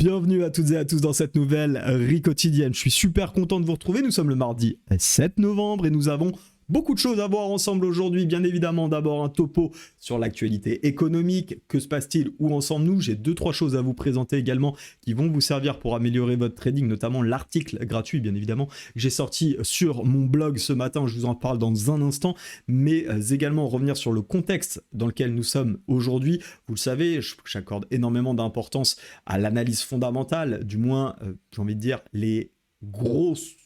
Bienvenue à toutes et à tous dans cette nouvelle quotidienne. Je suis super content de vous retrouver. Nous sommes le mardi 7 novembre et nous avons beaucoup de choses à voir ensemble aujourd'hui. Bien évidemment, d'abord un topo sur l'actualité économique. Que se passe-t-il? Où en sommes-nous? J'ai 2-3 choses à vous présenter également qui vont vous servir pour améliorer votre trading, notamment l'article gratuit, bien évidemment, que j'ai sorti sur mon blog ce matin. Je vous en parle dans un instant, mais également revenir sur le contexte dans lequel nous sommes aujourd'hui. Vous le savez, j'accorde énormément d'importance à l'analyse fondamentale, du moins, j'ai envie de dire, les grosses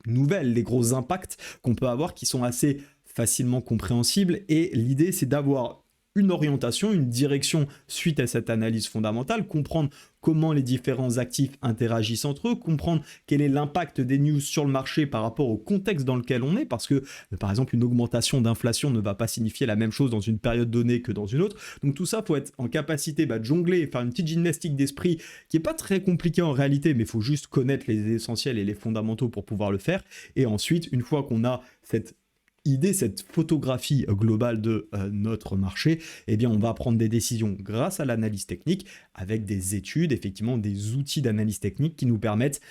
nouvelles, les gros impacts qu'on peut avoir qui sont assez facilement compréhensibles, et l'idée c'est d'avoir une orientation, une direction suite à cette analyse fondamentale, comprendre comment les différents actifs interagissent entre eux, comprendre quel est l'impact des news sur le marché par rapport au contexte dans lequel on est, parce que par exemple une augmentation d'inflation ne va pas signifier la même chose dans une période donnée que dans une autre. Donc tout ça, il faut être en capacité de jongler et faire une petite gymnastique d'esprit qui n'est pas très compliquée en réalité, mais il faut juste connaître les essentiels et les fondamentaux pour pouvoir le faire. Et ensuite, une fois qu'on a cette idée, cette photographie globale de notre marché, eh bien on va prendre des décisions grâce à l'analyse technique, avec des études, effectivement des outils d'analyse technique qui nous permettent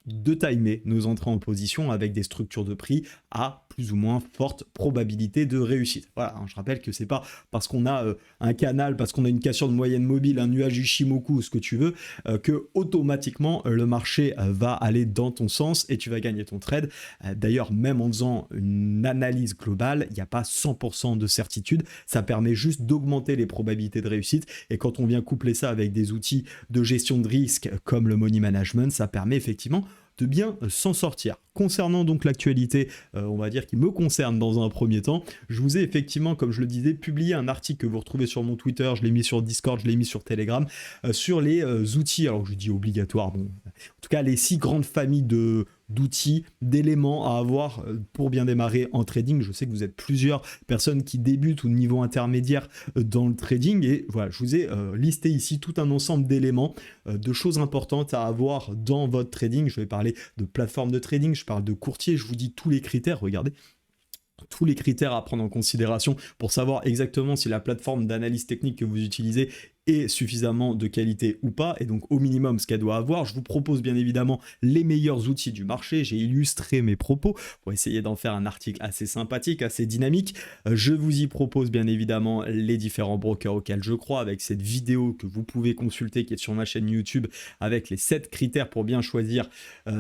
de timer nos entrées en position avec des structures de prix à plus ou moins forte probabilité de réussite. Voilà, hein, je rappelle que c'est pas parce qu'on a un canal, parce qu'on a une cassure de moyenne mobile, un nuage Ishimoku, ce que tu veux, que automatiquement le marché va aller dans ton sens et tu vas gagner ton trade. D'ailleurs, même en faisant une analyse globale, il n'y a pas 100% de certitude. Ça permet juste d'augmenter les probabilités de réussite. Et quand on vient coupler ça avec des outils de gestion de risque comme le money management, ça permet effectivement de bien s'en sortir. Concernant donc l'actualité, on va dire qui me concerne dans un premier temps, je vous ai effectivement, comme je le disais, publié un article que vous retrouvez sur mon Twitter, je l'ai mis sur Discord, je l'ai mis sur Telegram, sur les outils, alors je dis obligatoire, bon, en tout cas les 6 grandes familles d'outils, d'éléments à avoir pour bien démarrer en trading. Je sais que vous êtes plusieurs personnes qui débutent au niveau intermédiaire dans le trading, et voilà, je vous ai listé ici tout un ensemble d'éléments, de choses importantes à avoir dans votre trading. Je vais parler de plateforme de trading, je parle de courtier, je vous dis tous les critères, regardez, tous les critères à prendre en considération pour savoir exactement si la plateforme d'analyse technique que vous utilisez est suffisamment de qualité ou pas, et donc au minimum ce qu'elle doit avoir. Je vous propose bien évidemment les meilleurs outils du marché. J'ai illustré mes propos pour essayer d'en faire un article assez sympathique, assez dynamique. Je vous y propose bien évidemment les différents brokers auxquels je crois, avec cette vidéo que vous pouvez consulter qui est sur ma chaîne YouTube, avec les 7 critères pour bien choisir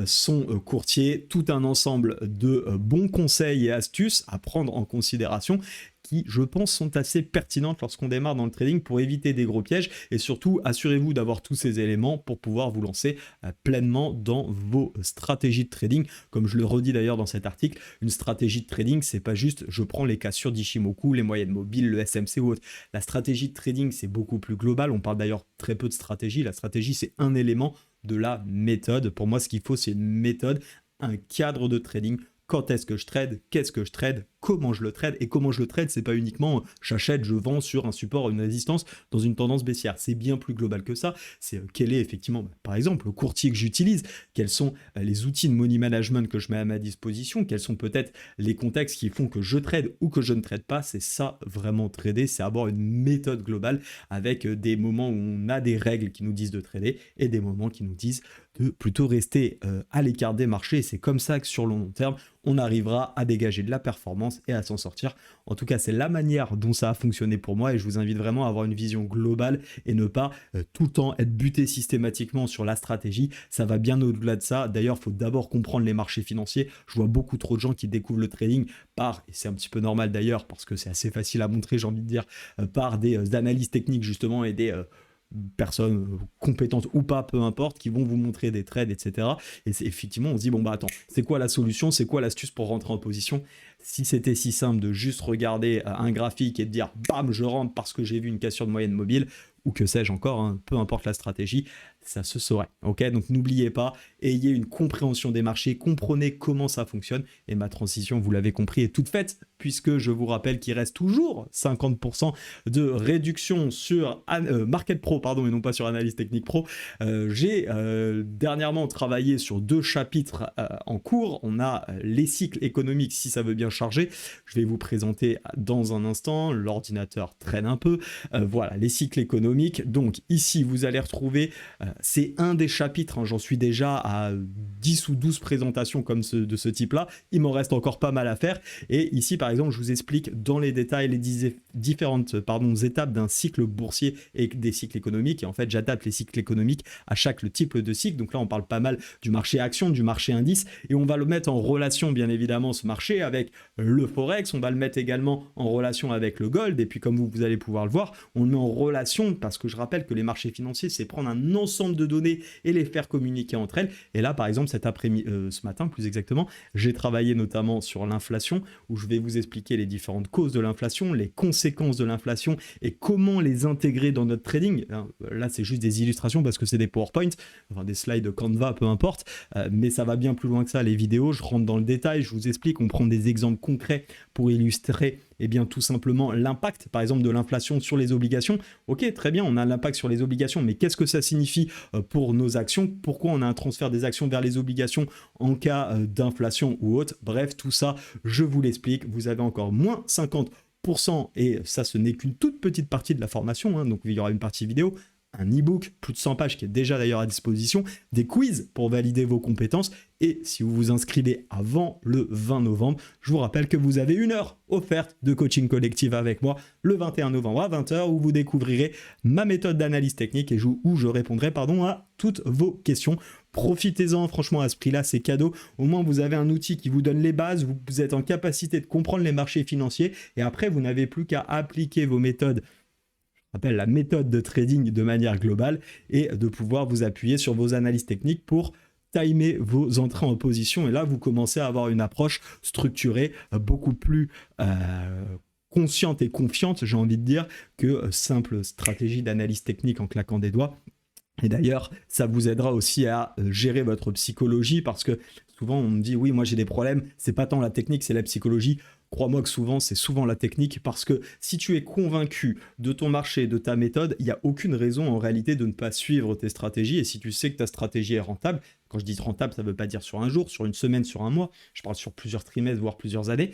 son courtier, tout un ensemble de bons conseils et astuces à prendre en considération qui, je pense, sont assez pertinentes lorsqu'on démarre dans le trading pour éviter des gros pièges, et surtout assurez-vous d'avoir tous ces éléments pour pouvoir vous lancer pleinement dans vos stratégies de trading. Comme je le redis d'ailleurs dans cet article, une stratégie de trading, c'est pas juste je prends les cassures d'Ishimoku, les moyennes mobiles, le SMC ou autre. La stratégie de trading, c'est beaucoup plus global. On parle d'ailleurs très peu de stratégie. La stratégie, c'est un élément de la méthode. Pour moi, ce qu'il faut, c'est une méthode, un cadre de trading. Quand est-ce que je trade? Qu'est-ce que je trade? Comment je le trade? Et comment je le trade, c'est pas uniquement j'achète, je vends sur un support, une résistance dans une tendance baissière. C'est bien plus global que ça. C'est quel est effectivement, par exemple, le courtier que j'utilise, quels sont les outils de money management que je mets à ma disposition, quels sont peut-être les contextes qui font que je trade ou que je ne trade pas. C'est ça vraiment trader, c'est avoir une méthode globale avec des moments où on a des règles qui nous disent de trader et des moments qui nous disent de plutôt rester à l'écart des marchés. Et c'est comme ça que sur le long terme, on arrivera à dégager de la performance et à s'en sortir. En tout cas, c'est la manière dont ça a fonctionné pour moi, et je vous invite vraiment à avoir une vision globale et ne pas tout le temps être buté systématiquement sur la stratégie. Ça va bien au-delà de ça. D'ailleurs, il faut d'abord comprendre les marchés financiers. Je vois beaucoup trop de gens qui découvrent le trading et c'est un petit peu normal d'ailleurs, parce que c'est assez facile à montrer, j'ai envie de dire, par des analyses techniques justement et des personnes compétentes ou pas, peu importe, qui vont vous montrer des trades, etc. Et c'est effectivement, on se dit, bon bah attends, c'est quoi la solution, c'est quoi l'astuce pour rentrer en position? Si c'était si simple de juste regarder un graphique et de dire, bam, je rentre parce que j'ai vu une cassure de moyenne mobile, ou que sais-je encore, hein, peu importe la stratégie, ça se saurait. Ok, donc n'oubliez pas, ayez une compréhension des marchés, comprenez comment ça fonctionne, et ma transition, vous l'avez compris, est toute faite, puisque je vous rappelle qu'il reste toujours 50% de réduction sur Market Pro, pardon, et non pas sur Analyse Technique Pro. J'ai dernièrement travaillé sur 2 chapitres en cours. On a les cycles économiques, si ça veut bien charger. Je vais vous présenter dans un instant. L'ordinateur traîne un peu. Voilà, les cycles économiques économique. Donc ici, vous allez retrouver, c'est un des chapitres, hein, j'en suis déjà à 10 ou 12 présentations comme de ce type-là. Il m'en reste encore pas mal à faire. Et ici, par exemple, je vous explique dans les détails les différentes étapes d'un cycle boursier et des cycles économiques. Et en fait, j'adapte les cycles économiques à chaque type de cycle. Donc là, on parle pas mal du marché action, du marché indice. Et on va le mettre en relation, bien évidemment, ce marché avec le Forex. On va le mettre également en relation avec le gold. Et puis, comme vous allez pouvoir le voir, on le met en relation parce que je rappelle que les marchés financiers, c'est prendre un ensemble de données et les faire communiquer entre elles. Et là, par exemple, cet après-midi, ce matin, plus exactement, j'ai travaillé notamment sur l'inflation où je vais vous expliquer les différentes causes de l'inflation, les conséquences de l'inflation et comment les intégrer dans notre trading. Là, c'est juste des illustrations parce que c'est des PowerPoint, enfin des slides Canva, peu importe, mais ça va bien plus loin que ça, les vidéos. Je rentre dans le détail, je vous explique, on prend des exemples concrets pour illustrer tout simplement l'impact, par exemple, de l'inflation sur les obligations. Ok, très bien, on a l'impact sur les obligations, mais qu'est-ce que ça signifie pour nos actions? Pourquoi on a un transfert des actions vers les obligations en cas d'inflation ou autre? Bref, tout ça, je vous l'explique. Vous avez encore moins 50%, et ça, ce n'est qu'une toute petite partie de la formation, hein, donc il y aura une partie vidéo, un e-book, plus de 100 pages qui est déjà d'ailleurs à disposition, des quiz pour valider vos compétences. Et si vous vous inscrivez avant le 20 novembre, je vous rappelle que vous avez 1 heure offerte de coaching collectif avec moi le 21 novembre à 20h où vous découvrirez ma méthode d'analyse technique et où je répondrai à toutes vos questions. Profitez-en, franchement, à ce prix-là, c'est cadeau. Au moins, vous avez un outil qui vous donne les bases, vous êtes en capacité de comprendre les marchés financiers et après, vous n'avez plus qu'à appliquer vos méthodes, appelle la méthode de trading de manière globale et de pouvoir vous appuyer sur vos analyses techniques pour timer vos entrées en position. Et là, vous commencez à avoir une approche structurée, beaucoup plus consciente et confiante, j'ai envie de dire, que simple stratégie d'analyse technique en claquant des doigts. Et d'ailleurs, ça vous aidera aussi à gérer votre psychologie parce que souvent on me dit oui, moi j'ai des problèmes, c'est pas tant la technique, c'est la psychologie. Crois-moi que c'est souvent la technique parce que si tu es convaincu de ton marché, de ta méthode, il n'y a aucune raison en réalité de ne pas suivre tes stratégies. Et si tu sais que ta stratégie est rentable, quand je dis rentable, ça ne veut pas dire sur un jour, sur une semaine, sur un mois, je parle sur plusieurs trimestres, voire plusieurs années,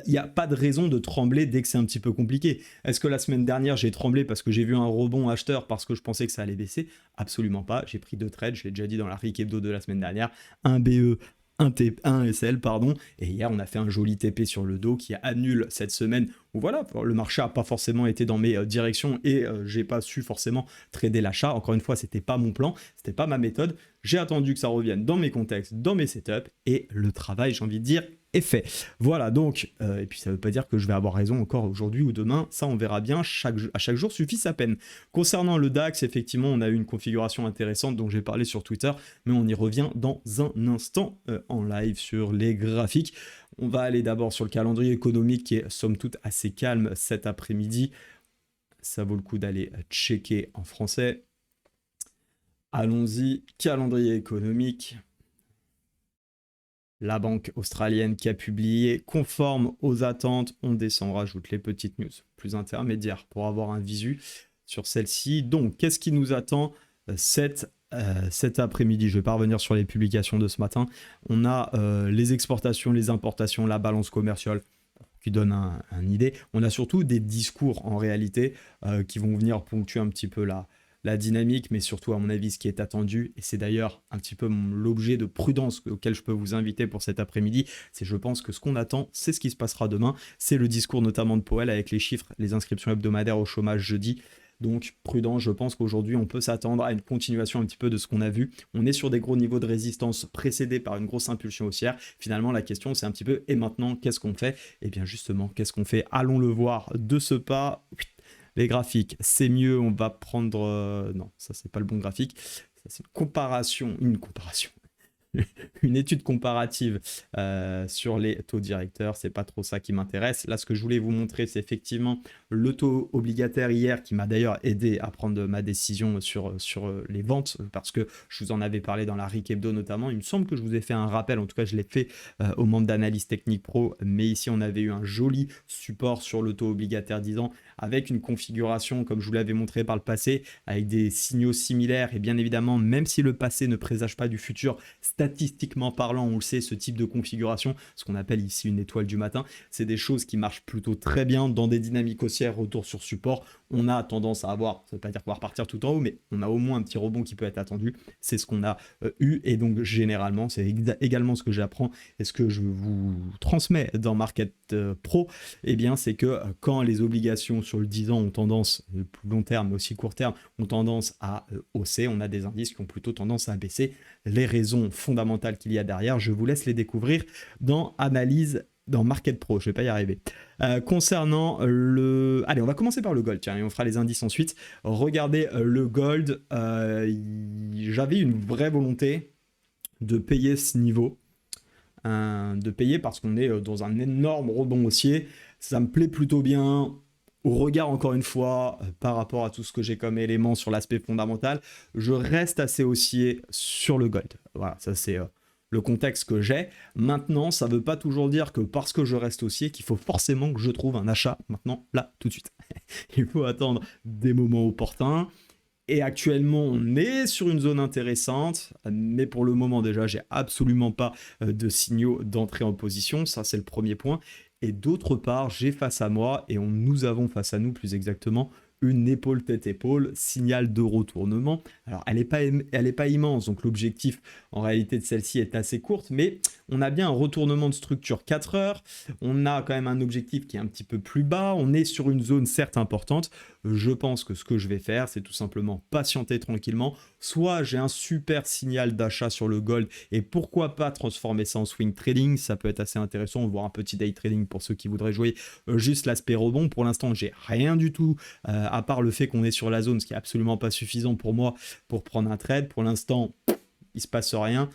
il n'y a pas de raison de trembler dès que c'est un petit peu compliqué. Est-ce que la semaine dernière, j'ai tremblé parce que j'ai vu un rebond acheteur parce que je pensais que ça allait baisser? Absolument pas. J'ai pris 2 trades, je l'ai déjà dit dans la RIC Hebdo de la semaine dernière, un BE, un SL, pardon, et hier on a fait un joli TP sur le dos qui annule cette semaine où voilà, le marché n'a pas forcément été dans mes directions et j'ai pas su forcément trader l'achat. Encore une fois, c'était pas mon plan, c'était pas ma méthode. J'ai attendu que ça revienne dans mes contextes, dans mes setups et le travail, j'ai envie de dire, est fait. Voilà, donc, et puis ça veut pas dire que je vais avoir raison encore aujourd'hui ou demain, ça on verra bien, à chaque jour suffit sa peine. Concernant le DAX, effectivement, on a eu une configuration intéressante dont j'ai parlé sur Twitter, mais on y revient dans un instant en live sur les graphiques. On va aller d'abord sur le calendrier économique qui est somme toute assez calme cet après-midi. Ça vaut le coup d'aller checker en français. Allons-y, calendrier économique. La banque australienne qui a publié conforme aux attentes. On descend, on rajoute les petites news plus intermédiaires pour avoir un visu sur celle-ci. Donc, qu'est-ce qui nous attend cet après-midi? Je ne vais pas revenir sur les publications de ce matin. On a les exportations, les importations, la balance commerciale qui donne une idée. On a surtout des discours en réalité qui vont venir ponctuer un petit peu la dynamique, mais surtout à mon avis ce qui est attendu, et c'est d'ailleurs un petit peu l'objet de prudence auquel je peux vous inviter pour cet après-midi, c'est je pense que ce qu'on attend, c'est ce qui se passera demain, c'est le discours notamment de Powell avec les chiffres, les inscriptions hebdomadaires au chômage jeudi. Donc prudent, je pense qu'aujourd'hui on peut s'attendre à une continuation un petit peu de ce qu'on a vu. On est sur des gros niveaux de résistance précédés par une grosse impulsion haussière. Finalement la question c'est un petit peu et maintenant qu'est-ce qu'on fait? Et bien justement qu'est-ce qu'on fait? Allons le voir de ce pas. Les graphiques, c'est mieux, on va prendre... non, ça c'est pas le bon graphique. Ça c'est une comparation. Une étude comparative sur les taux directeurs, c'est pas trop ça qui m'intéresse. Là, ce que je voulais vous montrer, c'est effectivement le taux obligataire hier qui m'a d'ailleurs aidé à prendre ma décision sur les ventes parce que je vous en avais parlé dans la RIC Hebdo notamment. Il me semble que je vous ai fait un rappel, en tout cas je l'ai fait au membre d'analyse technique pro, mais ici on avait eu un joli support sur le taux obligataire 10 ans avec une configuration comme je vous l'avais montré par le passé avec des signaux similaires et bien évidemment même si le passé ne présage pas du futur, statistiquement parlant, on le sait, ce type de configuration, ce qu'on appelle ici une étoile du matin, c'est des choses qui marchent plutôt très bien dans des dynamiques haussières, retour sur support. On a tendance à avoir, ça ne veut pas dire qu'on va repartir tout en haut, mais on a au moins un petit rebond qui peut être attendu. C'est ce qu'on a eu, et donc généralement, c'est également ce que j'apprends et ce que je vous transmets dans Market Pro, eh bien, c'est que quand les obligations sur le 10 ans ont tendance, plus long terme mais aussi court terme, ont tendance à hausser, on a des indices qui ont plutôt tendance à baisser. Les raisons fondamentales qu'il y a derrière, je vous laisse les découvrir dans Analyse dans Market Pro, je vais pas y arriver. Concernant le... Allez, on va commencer par le gold, tiens, et on fera les indices ensuite. Regardez le gold, j'avais une vraie volonté de payer ce niveau, de payer parce qu'on est dans un énorme rebond haussier. Ça me plaît plutôt bien. Au regard, encore une fois, par rapport à tout ce que j'ai comme élément sur l'aspect fondamental, je reste assez haussier sur le gold. Voilà, ça c'est le contexte que j'ai. Maintenant, ça ne veut pas toujours dire que parce que je reste haussier, qu'il faut forcément que je trouve un achat maintenant, là, tout de suite. Il faut attendre des moments opportuns. Et actuellement, on est sur une zone intéressante, mais pour le moment déjà, j'ai absolument pas de signaux d'entrée en position. Ça, c'est le premier point. Et d'autre part, j'ai face à moi, et nous avons face à nous plus exactement, une épaule tête-épaule, signal de retournement. Alors, elle n'est pas immense, donc l'objectif en réalité de celle-ci est assez courte, mais on a bien un retournement de structure 4 heures, on a quand même un objectif qui est un petit peu plus bas, on est sur une zone certes importante. Je pense que ce que je vais faire, c'est tout simplement patienter tranquillement. Soit j'ai un super signal d'achat sur le gold, et pourquoi pas transformer ça en swing trading, ça peut être assez intéressant, voire un petit day trading pour ceux qui voudraient jouer juste l'aspect rebond. Pour l'instant, j'ai rien du tout, à part le fait qu'on est sur la zone, ce qui est absolument pas suffisant pour moi pour prendre un trade. Pour l'instant, il se passe rien.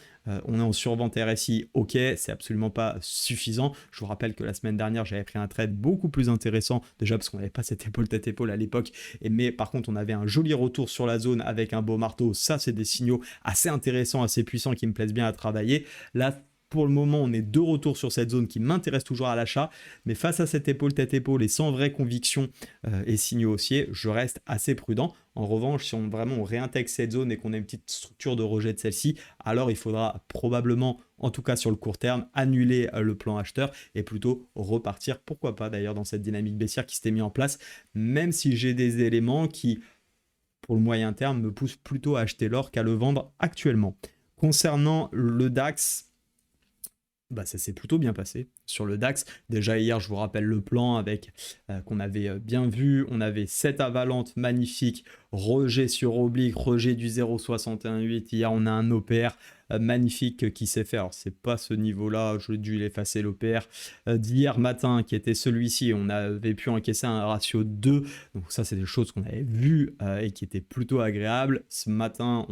On est en survente RSI, ok, c'est absolument pas suffisant. Je vous rappelle que la semaine dernière, j'avais pris un trade beaucoup plus intéressant, déjà parce qu'on n'avait pas cette épaule tête-épaule à l'époque, mais par contre, on avait un joli retour sur la zone avec un beau marteau. Ça, c'est des signaux assez intéressants, assez puissants qui me plaisent bien à travailler. Là, pour le moment, on est de retour sur cette zone qui m'intéresse toujours à l'achat, mais face à cette épaule tête-épaule et sans vraie conviction et signaux haussiers, je reste assez prudent. En revanche, si on réintègre cette zone et qu'on a une petite structure de rejet de celle-ci, alors il faudra probablement, en tout cas sur le court terme, annuler le plan acheteur et plutôt repartir, pourquoi pas d'ailleurs, dans cette dynamique baissière qui s'était mise en place, même si j'ai des éléments qui, pour le moyen terme, me poussent plutôt à acheter l'or qu'à le vendre actuellement. Concernant le DAX, bah, ça s'est plutôt bien passé sur le DAX. Déjà hier, je vous rappelle le plan avec qu'on avait bien vu. On avait cette avalante magnifique, rejet sur oblique, rejet du 0,618. Hier, on a un OPR magnifique qui s'est fait. Alors, c'est pas ce niveau-là, j'ai dû l'effacer l'OPR d'hier matin qui était celui-ci. On avait pu encaisser un ratio 2. Donc, ça, c'est des choses qu'on avait vues et qui étaient plutôt agréables. Ce matin,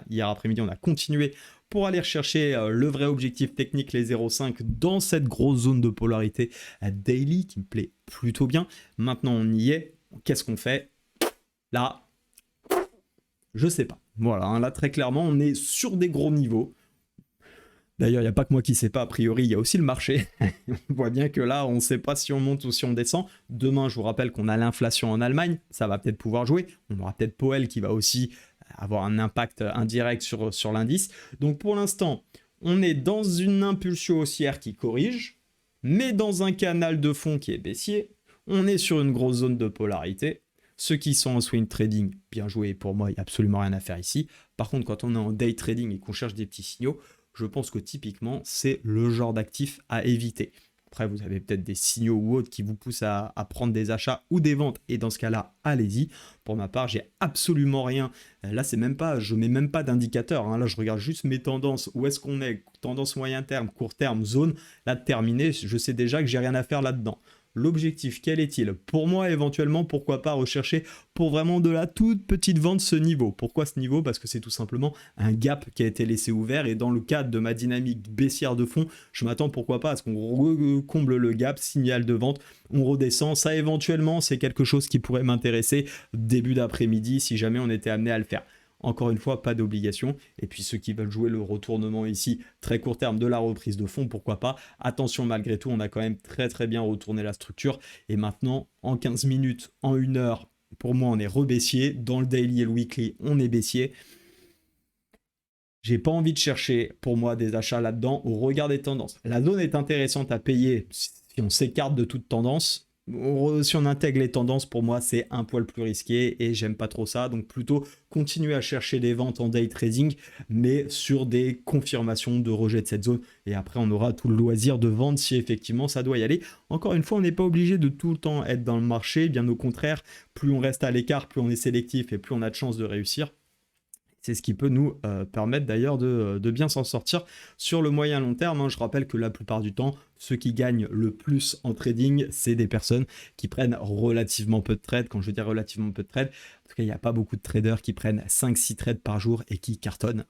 hier après-midi, on a continué pour aller rechercher le vrai objectif technique, les 0,5, dans cette grosse zone de polarité daily qui me plaît plutôt bien. Maintenant, on y est. Qu'est-ce qu'on fait? Là, je sais pas. Voilà, hein, là, très clairement, on est sur des gros niveaux. D'ailleurs, il n'y a pas que moi qui ne sais pas, a priori, il y a aussi le marché. On voit bien que là, on ne sait pas si on monte ou si on descend. Demain, je vous rappelle qu'on a l'inflation en Allemagne, ça va peut-être pouvoir jouer. On aura peut-être Powell qui va aussi avoir un impact indirect sur l'indice. Donc pour l'instant, on est dans une impulsion haussière qui corrige, mais dans un canal de fond qui est baissier. On est sur une grosse zone de polarité. Ceux qui sont en swing trading, bien joué, pour moi, il n'y a absolument rien à faire ici. Par contre, quand on est en day trading et qu'on cherche des petits signaux, je pense que typiquement, c'est le genre d'actif à éviter. Après, vous avez peut-être des signaux ou autres qui vous poussent à prendre des achats ou des ventes. Et dans ce cas-là, allez-y. Pour ma part, j'ai absolument rien. Là, c'est même pas, je mets même pas d'indicateur. Hein. Là, je regarde juste mes tendances. Où est-ce qu'on est? Tendance moyen terme, court terme, zone. Là, terminé. Je sais déjà que j'ai rien à faire là-dedans. L'objectif, quel est-il? Pour moi, éventuellement, pourquoi pas rechercher pour vraiment de la toute petite vente ce niveau. Pourquoi ce niveau? Parce que c'est tout simplement un gap qui a été laissé ouvert et dans le cadre de ma dynamique baissière de fond, je m'attends pourquoi pas à ce qu'on comble le gap, signal de vente, on redescend. Ça, éventuellement, c'est quelque chose qui pourrait m'intéresser début d'après-midi si jamais on était amené à le faire. Encore une fois, pas d'obligation. Et puis ceux qui veulent jouer le retournement ici, très court terme de la reprise de fond, pourquoi pas. Attention, malgré tout, on a quand même très bien retourné la structure. Et maintenant, en 15 minutes, en 1 heure, pour moi, on est rebaissier. Dans le daily et le weekly, on est baissier. J'ai pas envie de chercher pour moi des achats là-dedans au regard des tendances. La zone est intéressante à payer si on s'écarte de toute tendance. Si on intègre les tendances, pour moi, c'est un poil plus risqué et j'aime pas trop ça. Donc plutôt continuer à chercher des ventes en day trading, mais sur des confirmations de rejet de cette zone. Et après, on aura tout le loisir de vendre si effectivement ça doit y aller. Encore une fois, on n'est pas obligé de tout le temps être dans le marché. Bien au contraire, plus on reste à l'écart, plus on est sélectif et plus on a de chances de réussir. C'est ce qui peut nous permettre d'ailleurs de bien s'en sortir sur le moyen long terme. Je rappelle que la plupart du temps, ceux qui gagnent le plus en trading, c'est des personnes qui prennent relativement peu de trades. Quand je dis relativement peu de trades, parce qu'il n'y a pas beaucoup de traders qui prennent 5-6 trades par jour et qui cartonnent.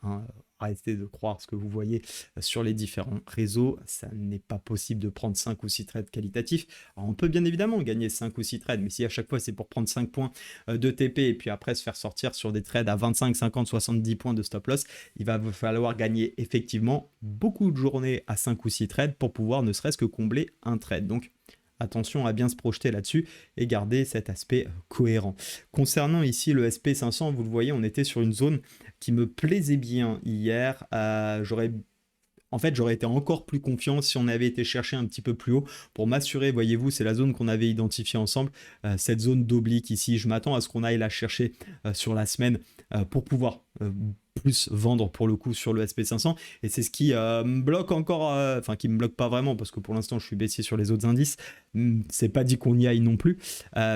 Arrêtez de croire ce que vous voyez sur les différents réseaux. Ça n'est pas possible de prendre 5 ou 6 trades qualitatifs. Alors, on peut bien évidemment gagner 5 ou 6 trades, mais si à chaque fois c'est pour prendre 5 points de TP et puis après se faire sortir sur des trades à 25, 50, 70 points de stop loss, il va falloir gagner effectivement beaucoup de journées à 5 ou 6 trades pour pouvoir ne serait-ce que combler un trade. Donc, attention à bien se projeter là-dessus et garder cet aspect cohérent. Concernant ici le SP500, vous le voyez, on était sur une zone qui me plaisait bien hier. J'aurais été encore plus confiant si on avait été chercher un petit peu plus haut pour m'assurer, voyez-vous, c'est la zone qu'on avait identifiée ensemble, cette zone d'oblique ici. Je m'attends à ce qu'on aille la chercher sur la semaine pour pouvoir plus vendre pour le coup sur le SP500 et c'est ce qui me bloque encore, enfin qui me bloque pas vraiment parce que pour l'instant je suis baissier sur les autres indices, c'est pas dit qu'on y aille non plus,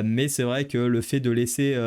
mais c'est vrai que le fait de laisser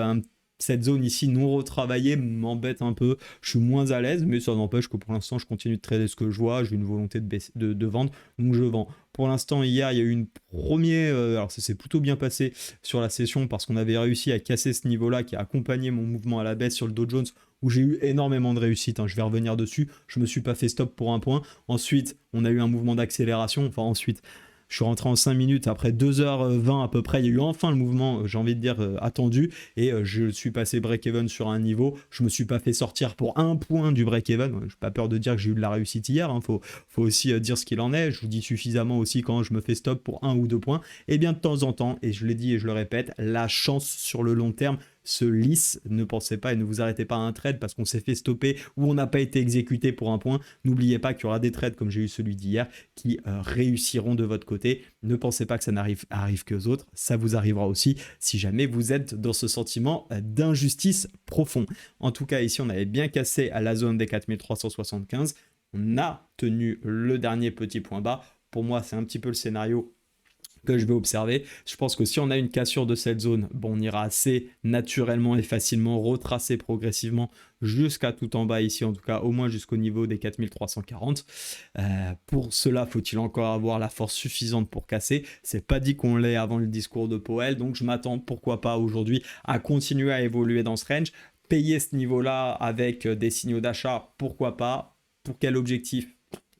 cette zone ici non retravaillée m'embête un peu, je suis moins à l'aise, mais ça n'empêche que pour l'instant je continue de trader ce que je vois, j'ai une volonté de vendre, donc je vends. Pour l'instant hier il y a eu une première, alors ça s'est plutôt bien passé sur la session parce qu'on avait réussi à casser ce niveau là qui a accompagné mon mouvement à la baisse sur le Dow Jones où j'ai eu énormément de réussite, je vais revenir dessus, je me suis pas fait stop pour un point, ensuite on a eu un mouvement d'accélération, enfin ensuite je suis rentré en 5 minutes, après 2h20 à peu près, il y a eu enfin le mouvement, j'ai envie de dire, attendu, et je suis passé break-even sur un niveau, je me suis pas fait sortir pour un point du break-even, j'ai pas peur de dire que j'ai eu de la réussite hier, faut aussi dire ce qu'il en est, je vous dis suffisamment aussi quand je me fais stop pour 1 ou 2 points, et bien de temps en temps, et je l'ai dit et je le répète, la chance sur le long terme se lisse, ne pensez pas et ne vous arrêtez pas à un trade parce qu'on s'est fait stopper ou on n'a pas été exécuté pour un point. N'oubliez pas qu'il y aura des trades comme j'ai eu celui d'hier qui réussiront de votre côté. Ne pensez pas que ça arrive qu'aux autres, ça vous arrivera aussi si jamais vous êtes dans ce sentiment d'injustice profond. En tout cas, ici, on avait bien cassé à la zone des 4375. On a tenu le dernier petit point bas. Pour moi, c'est un petit peu le scénario que je vais observer. Je pense que si on a une cassure de cette zone, on ira assez naturellement et facilement retracer progressivement jusqu'à tout en bas ici, en tout cas au moins jusqu'au niveau des 4340. Pour cela, faut-il encore avoir la force suffisante pour casser. C'est pas dit qu'on l'ait avant le discours de Powell, donc je m'attends pourquoi pas aujourd'hui à continuer à évoluer dans ce range. Payer ce niveau-là avec des signaux d'achat, pourquoi pas. Pour quel objectif ?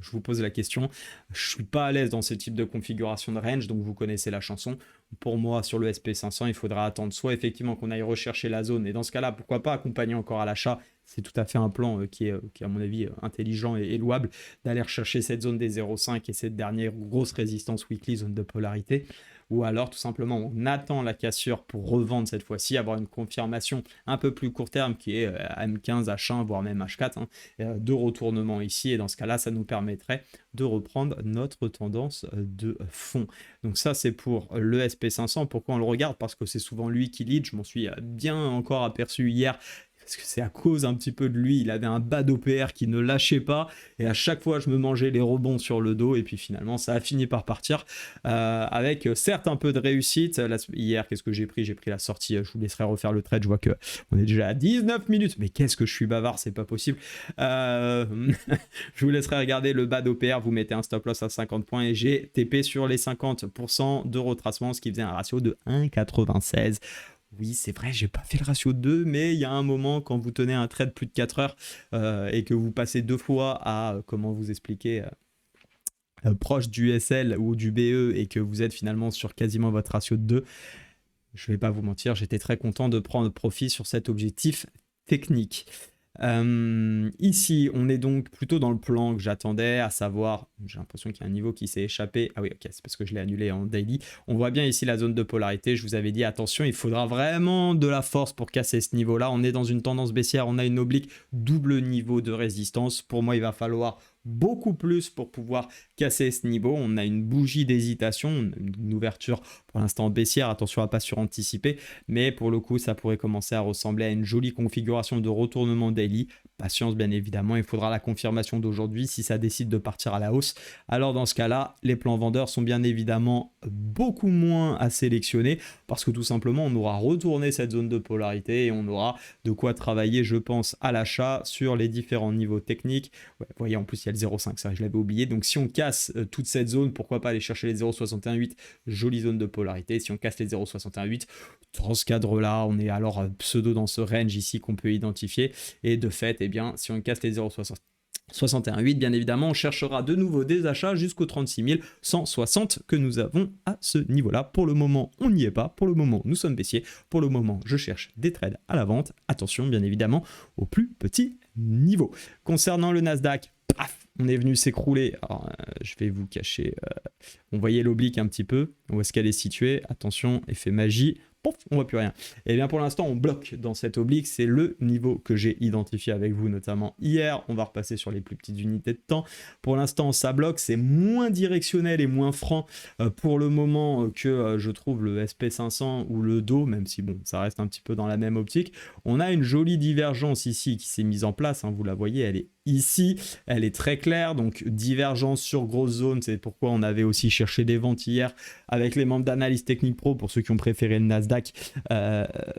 Je vous pose la question. Je ne suis pas à l'aise dans ce type de configuration de range, donc vous connaissez la chanson. Pour moi, sur le SP500, il faudra attendre soit effectivement qu'on aille rechercher la zone, et dans ce cas-là, pourquoi pas accompagner encore à l'achat. C'est tout à fait un plan qui est à mon avis intelligent et louable d'aller rechercher cette zone des 0,5 et cette dernière grosse résistance weekly, zone de polarité. Ou alors tout simplement on attend la cassure pour revendre cette fois-ci, avoir une confirmation un peu plus court terme qui est M15, H1, voire même H4, de retournement ici, et dans ce cas-là ça nous permettrait de reprendre notre tendance de fond. Donc ça c'est pour le SP500. Pourquoi on le regarde? Parce que c'est souvent lui qui lead, je m'en suis bien encore aperçu hier, parce que c'est à cause un petit peu de lui, il avait un bas d'OPR qui ne lâchait pas, et à chaque fois je me mangeais les rebonds sur le dos, et puis finalement ça a fini par partir, avec certes un peu de réussite. Hier, qu'est-ce que j'ai pris? J'ai pris la sortie, je vous laisserai refaire le trade, je vois qu'on est déjà à 19 minutes, mais qu'est-ce que je suis bavard, c'est pas possible. Je vous laisserai regarder le bas d'OPR, vous mettez un stop loss à 50 points, et j'ai TP sur les 50% de retracement, ce qui faisait un ratio de 1,96. Oui, c'est vrai, j'ai pas fait le ratio de 2, mais il y a un moment, quand vous tenez un trade plus de 4 heures et que vous passez 2 fois à, comment vous expliquer, proche du SL ou du BE, et que vous êtes finalement sur quasiment votre ratio de 2, je vais pas vous mentir, j'étais très content de prendre profit sur cet objectif technique. Ici, on est donc plutôt dans le plan que j'attendais, à savoir, j'ai l'impression qu'il y a un niveau qui s'est échappé. Ah oui, ok, c'est parce que je l'ai annulé en daily. On voit bien ici la zone de polarité. Je vous avais dit, attention, il faudra vraiment de la force pour casser ce niveau-là. On est dans une tendance baissière, on a une oblique, double niveau de résistance. Pour moi, il va falloir beaucoup plus pour pouvoir casser ce niveau. On a une bougie d'hésitation, une ouverture pour l'instant baissière, attention à ne pas suranticiper, mais pour le coup ça pourrait commencer à ressembler à une jolie configuration de retournement daily. Patience bien évidemment, il faudra la confirmation d'aujourd'hui si ça décide de partir à la hausse. Alors dans ce cas-là, les plans vendeurs sont bien évidemment beaucoup moins à sélectionner parce que tout simplement on aura retourné cette zone de polarité et on aura de quoi travailler, je pense, à l'achat sur les différents niveaux techniques. Ouais, vous voyez, en plus il y a le 0,5, ça je l'avais oublié. Donc si on casse toute cette zone, pourquoi pas aller chercher les 0,618, jolie zone de polarité. Si on casse les 0,618, dans ce cadre-là, on est alors pseudo dans ce range ici qu'on peut identifier. Et de fait, eh bien, si on casse les 0,618, bien évidemment, on cherchera de nouveau des achats jusqu'aux 36 160 que nous avons à ce niveau-là. Pour le moment, on n'y est pas. Pour le moment, nous sommes baissiers. Pour le moment, je cherche des trades à la vente. Attention, bien évidemment, au plus petit niveau. Concernant le Nasdaq, paf, on est venu s'écrouler. Alors, je vais vous cacher. On voyait l'oblique un petit peu. Où est-ce qu'elle est située? Attention, effet magie. Pouf, on voit plus rien. Et bien pour l'instant, on bloque dans cette oblique. C'est le niveau que j'ai identifié avec vous, notamment hier. On va repasser sur les plus petites unités de temps. Pour l'instant, ça bloque. C'est moins directionnel et moins franc pour le moment que je trouve le SP500 ou le DO, même si bon, ça reste un petit peu dans la même optique. On a une jolie divergence ici qui s'est mise en place. Hein, vous la voyez, elle est ici. Elle est très claire. Donc divergence sur grosse zone. C'est pourquoi on avait aussi cherché des ventes hier avec les membres d'analyse technique pro pour ceux qui ont préféré le Nasdaq.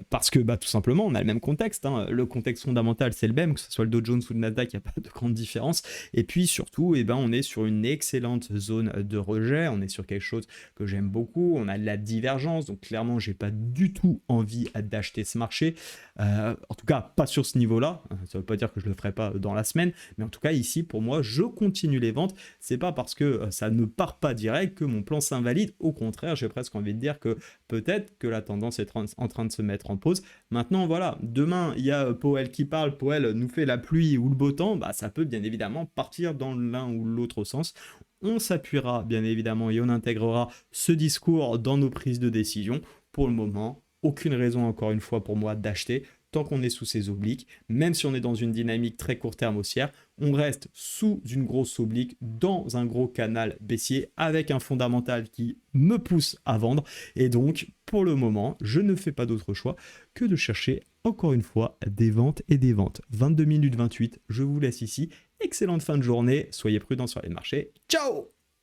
Parce que tout simplement on a le même contexte, hein. Le contexte fondamental c'est le même, que ce soit le Dow Jones ou le Nasdaq, il n'y a pas de grande différence. Et puis surtout on est sur une excellente zone de rejet, on est sur quelque chose que j'aime beaucoup, on a de la divergence, donc clairement j'ai pas du tout envie d'acheter ce marché, en tout cas pas sur ce niveau là, ça veut pas dire que je le ferai pas dans la semaine, mais en tout cas ici pour moi je continue les ventes. C'est pas parce que ça ne part pas direct que mon plan s'invalide, au contraire j'ai presque envie de dire que peut-être que la tendance est en train de se mettre en pause. Maintenant, voilà, demain, il y a Powell qui parle, Powell nous fait la pluie ou le beau temps, ça peut bien évidemment partir dans l'un ou l'autre sens. On s'appuiera bien évidemment et on intégrera ce discours dans nos prises de décision. Pour le moment, aucune raison encore une fois pour moi d'acheter. Tant qu'on est sous ces obliques, même si on est dans une dynamique très court terme haussière, on reste sous une grosse oblique dans un gros canal baissier avec un fondamental qui me pousse à vendre. Et donc, pour le moment, je ne fais pas d'autre choix que de chercher encore une fois des ventes et des ventes. 22 minutes 28, je vous laisse ici. Excellente fin de journée, soyez prudents sur les marchés. Ciao!